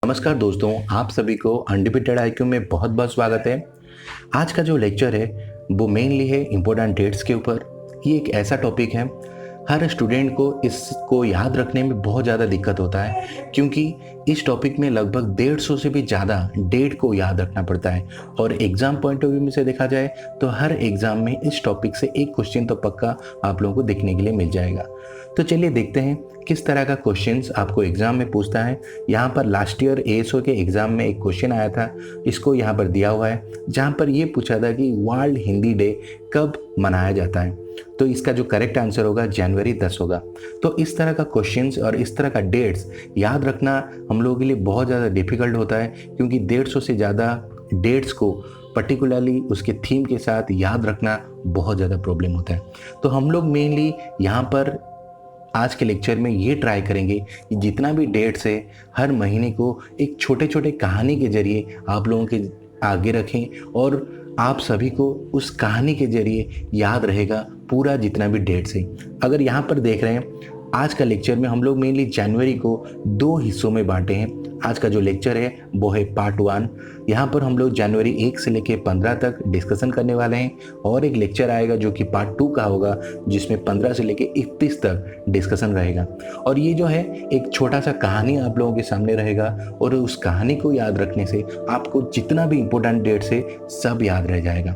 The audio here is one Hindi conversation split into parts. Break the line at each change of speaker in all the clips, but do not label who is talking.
नमस्कार दोस्तों, आप सभी को अनडिबेटेड आईक्यू में बहुत बहुत स्वागत है। आज का जो लेक्चर है वो मेनली है इम्पोर्टेंट डेट्स के ऊपर। ये एक ऐसा टॉपिक है, हर स्टूडेंट को इसको याद रखने में बहुत ज़्यादा दिक्कत होता है, क्योंकि इस टॉपिक में लगभग 150 से भी ज़्यादा डेट को याद रखना पड़ता है। और एग्ज़ाम पॉइंट ऑफ व्यू में से देखा जाए तो हर एग्ज़ाम में इस टॉपिक से एक क्वेश्चन तो पक्का आप लोगों को देखने के लिए मिल जाएगा। तो चलिए देखते हैं किस तरह का क्वेश्चंस आपको एग्ज़ाम में पूछता है। यहाँ पर लास्ट ईयर एएसओ के एग्ज़ाम में एक क्वेश्चन आया था, इसको यहाँ पर दिया हुआ है, जहाँ पर ये पूछा था कि वर्ल्ड हिंदी डे कब मनाया जाता है। तो इसका जो करेक्ट आंसर होगा जनवरी 10 होगा। तो इस तरह का क्वेश्चंस और इस तरह का डेट्स याद रखना हम लोगों के लिए बहुत ज़्यादा डिफिकल्ट होता है, क्योंकि 150 से ज़्यादा डेट्स को पर्टिकुलरली उसके थीम के साथ याद रखना बहुत ज़्यादा प्रॉब्लम होता है। तो हम लोग मेनली यहाँ पर आज के लेक्चर में ये ट्राई करेंगे कि जितना भी डेट्स है हर महीने को एक छोटे छोटे कहानी के जरिए आप लोगों के आगे रखें, और आप सभी को उस कहानी के जरिए याद रहेगा पूरा जितना भी डेट्स है। अगर यहाँ पर देख रहे हैं, आज का लेक्चर में हम लोग मेनली जनवरी को 2 हिस्सों में बांटे हैं। आज का जो लेक्चर है वो है पार्ट 1। यहाँ पर हम लोग जनवरी 1 से लेकर 15 तक डिस्कशन करने वाले हैं, और एक लेक्चर आएगा जो कि पार्ट 2 का होगा, जिसमें 15 से लेकर 31 तक डिस्कशन रहेगा। और ये जो है एक छोटा सा कहानी आप लोगों के सामने रहेगा, और उस कहानी को याद रखने से आपको जितना भी इम्पोर्टेंट डेट्स है सब याद रह जाएगा।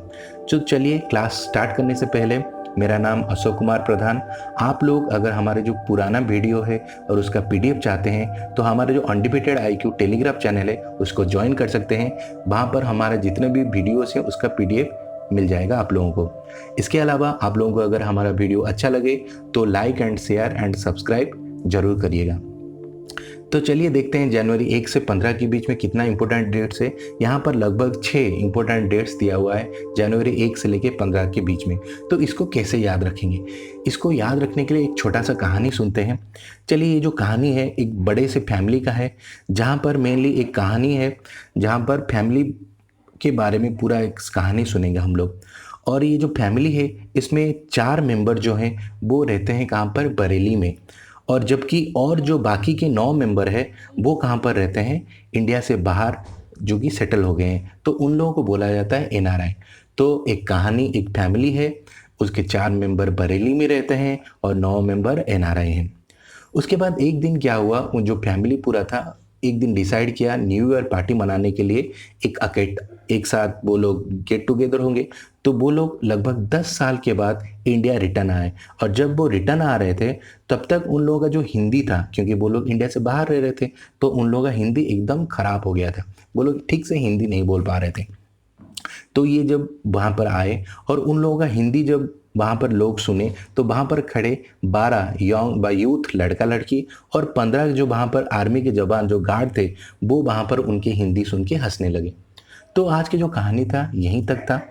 तो चलिए क्लास स्टार्ट करने से पहले, मेरा नाम अशोक कुमार प्रधान। आप लोग अगर हमारे जो पुराना वीडियो है और उसका पीडीएफ चाहते हैं तो हमारे जो अनडिबेटेड आईक्यू टेलीग्राम चैनल है उसको ज्वाइन कर सकते हैं। वहाँ पर हमारे जितने भी वीडियोस हैं उसका पीडीएफ मिल जाएगा आप लोगों को। इसके अलावा आप लोगों को अगर हमारा वीडियो अच्छा लगे तो like and share and subscribe जरूर करिएगा। तो चलिए देखते हैं जनवरी 1 से 15 के बीच में कितना इंपॉर्टेंट डेट्स है। यहाँ पर लगभग 6 इंपॉर्टेंट डेट्स दिया हुआ है जनवरी 1 से लेकर 15 के बीच में। तो इसको कैसे याद रखेंगे, इसको याद रखने के लिए एक छोटा सा कहानी सुनते हैं। चलिए, ये जो कहानी है एक बड़े से फैमिली का है, जहाँ पर मेनली एक कहानी है जहाँ पर फैमिली के बारे में पूरा एक कहानी सुनेंगे हम लोग। और ये जो फैमिली है इसमें 4 मेंबर जो हैं वो रहते हैं कहाँ पर, बरेली में। और जबकि और जो बाकी के 9 मेंबर है वो कहाँ पर रहते हैं, इंडिया से बाहर, जो कि सेटल हो गए हैं। तो उन लोगों को बोला जाता है एनआरआई। तो एक कहानी, एक फैमिली है, उसके 4 मेंबर बरेली में रहते हैं और 9 मेंबर एनआरआई हैं। उसके बाद एक दिन क्या हुआ, वो जो फैमिली पूरा था एक दिन डिसाइड किया न्यू ईयर पार्टी मनाने के लिए एक साथ वो लोग गेट टुगेदर होंगे। तो वो लोग लगभग 10 साल के बाद इंडिया रिटर्न आए, और जब वो रिटर्न आ रहे थे तब तक उन लोगों का जो हिंदी था, क्योंकि वो लोग इंडिया से बाहर रह रहे थे, तो उन लोगों का हिंदी एकदम ख़राब हो गया था। वो लोग ठीक से हिंदी नहीं बोल पा रहे थे। तो ये जब वहाँ पर आए और उन लोगों का हिंदी जब वहाँ पर लोग सुने, तो वहाँ पर खड़े 12 यूथ लड़का लड़की और 15 जो वहाँ पर आर्मी के जवान जो गार्ड थे, वो वहाँ पर उनकी हिंदी सुन के हंसने लगे। तो आज की जो कहानी था यहीं तक था।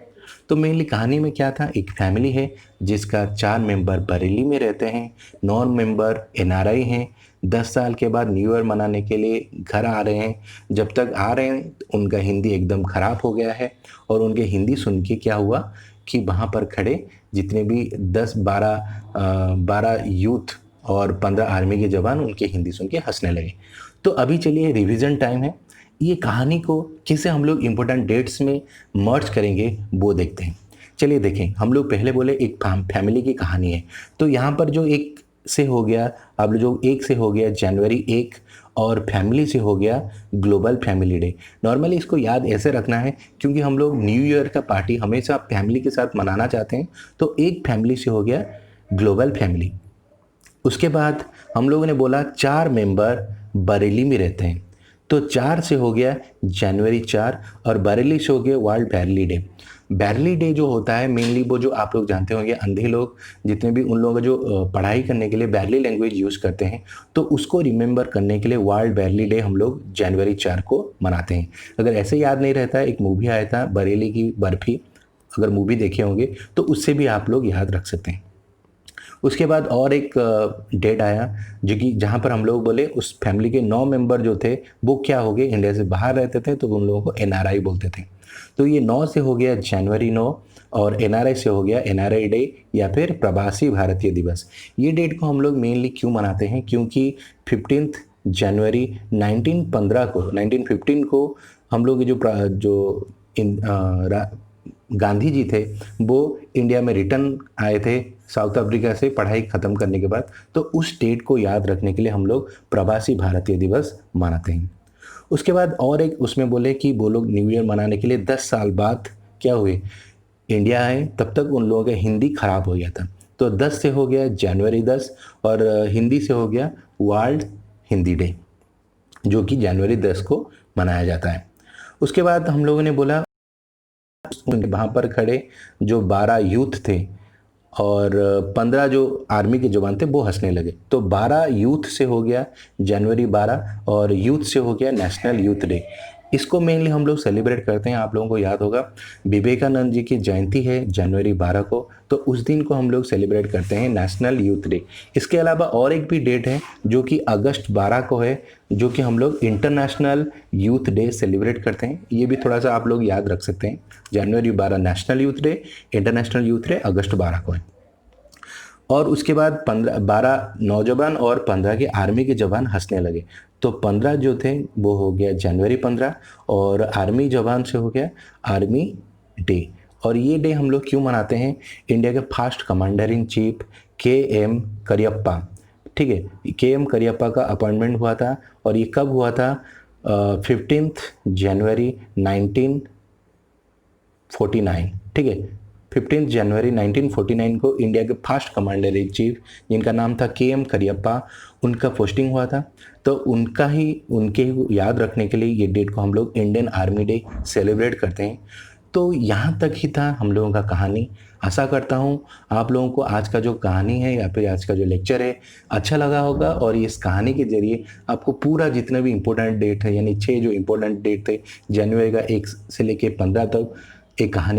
तो मेनली कहानी में क्या था, एक फैमिली है जिसका 4 मेंबर बरेली में रहते हैं, 9 मेंबर एनआरआई हैं। 10 साल के बाद न्यू ईयर मनाने के लिए घर आ रहे हैं। जब तक आ रहे हैं उनका हिंदी एकदम ख़राब हो गया है, और उनके हिंदी सुन के क्या हुआ कि वहाँ पर खड़े जितने भी 12 यूथ और 15 आर्मी के जवान उनके हिंदी सुन के हंसने लगे। तो अभी चलिए रिवीजन टाइम है। ये कहानी को कैसे हम लोग इम्पोर्टेंट डेट्स में मर्ज करेंगे वो देखते हैं। चलिए देखें, हम लोग पहले बोले एक फैमिली की कहानी है। तो यहाँ पर जो एक से हो गया, अब जो एक से हो गया जनवरी 1, और फैमिली से हो गया ग्लोबल फैमिली डे। नॉर्मली इसको याद ऐसे रखना है क्योंकि हम लोग न्यू ईयर का पार्टी हमेशा फैमिली के साथ मनाना चाहते हैं। तो एक फैमिली से हो गया ग्लोबल फैमिली। उसके बाद हम लोगों ने बोला 4 मेंबर बरेली में रहते हैं, तो 4 से हो गया जनवरी 4, और बरेली से हो गया वर्ल्ड बैरली डे। बैरली डे जो होता है मेनली वो जो आप लोग जानते होंगे, अंधे लोग जितने भी, उन लोगों का जो पढ़ाई करने के लिए बैरली लैंग्वेज यूज़ करते हैं, तो उसको रिमेंबर करने के लिए वर्ल्ड बैरली डे हम लोग जनवरी 4 को मनाते हैं। अगर ऐसे याद नहीं रहता है, एक मूवी आया था बरेली की बर्फ़ी, अगर मूवी देखे होंगे तो उससे भी आप लोग याद रख सकते हैं। उसके बाद और एक डेट आया जो कि जहाँ पर हम लोग बोले उस फैमिली के 9 मेंबर जो थे वो क्या हो गए, इंडिया से बाहर रहते थे, तो उन लोगों को एनआरआई बोलते थे। तो ये 9 से हो गया जनवरी 9, और एनआरआई से हो गया एनआरआई डे या फिर प्रवासी भारतीय दिवस। ये डेट को हम लोग मेनली क्यों मनाते हैं, क्योंकि 15 जनवरी 1915 को हम लोग जो गांधी जी थे वो इंडिया में रिटर्न आए थे साउथ अफ्रीका से पढ़ाई ख़त्म करने के बाद। तो उस डेट को याद रखने के लिए हम लोग प्रवासी भारतीय दिवस मनाते हैं। उसके बाद और एक उसमें बोले कि वो लोग न्यू ईयर मनाने के लिए 10 साल बाद क्या हुए, इंडिया आए, तब तक उन लोगों का हिंदी खराब हो गया था। तो 10 से हो गया जनवरी 10 और हिंदी से हो गया वर्ल्ड हिंदी डे, जो कि जनवरी 10 को मनाया जाता है। उसके बाद हम लोगों ने बोला वहाँ पर खड़े जो 12 यूथ थे और 15 जो आर्मी के जवान थे वो हंसने लगे। तो 12 यूथ से हो गया जनवरी 12 और यूथ से हो गया नेशनल यूथ डे। इसको मेनली हम लोग सेलिब्रेट करते हैं, आप लोगों को याद होगा विवेकानंद जी की जयंती है जनवरी 12 को, तो उस दिन को हम लोग सेलिब्रेट करते हैं नेशनल यूथ डे। इसके अलावा और एक भी डेट है जो कि अगस्त 12 को है, जो कि हम लोग इंटरनेशनल यूथ डे सेलिब्रेट करते हैं। ये भी थोड़ा सा आप लोग याद रख सकते हैं, जनवरी 12 national youth day, international youth day अगस्त 12 को है। और उसके बाद 12 नौजवान और 15 के आर्मी के जवान हंसने लगे। तो 15 जो थे वो हो गया जनवरी 15 और आर्मी जवान से हो गया आर्मी डे। और ये डे हम लोग क्यों मनाते हैं, इंडिया के first commander in chief KM Cariappa, ठीक है, KM करियप्पा का अपॉइंटमेंट हुआ था। और ये कब हुआ था, 15 जनवरी 1949, ठीक है, 15 जनवरी 1949 को इंडिया के फर्स्ट कमांडर इन चीफ जिनका नाम था KM करियप्पा, उनका पोस्टिंग हुआ था। तो उनके याद रखने के लिए ये डेट को हम लोग इंडियन आर्मी डे सेलिब्रेट करते हैं। तो यहाँ तक ही था हम लोगों का कहानी। आशा करता हूँ आप लोगों को आज का जो कहानी है या फिर आज का जो लेक्चर है अच्छा लगा होगा, और इस कहानी के जरिए आपको पूरा जितने भी इम्पोर्टेंट डेट है, यानी 6 जो इम्पोर्टेंट डेट थे जनवरी का 1 से लेकर 15 तक, एक कहानी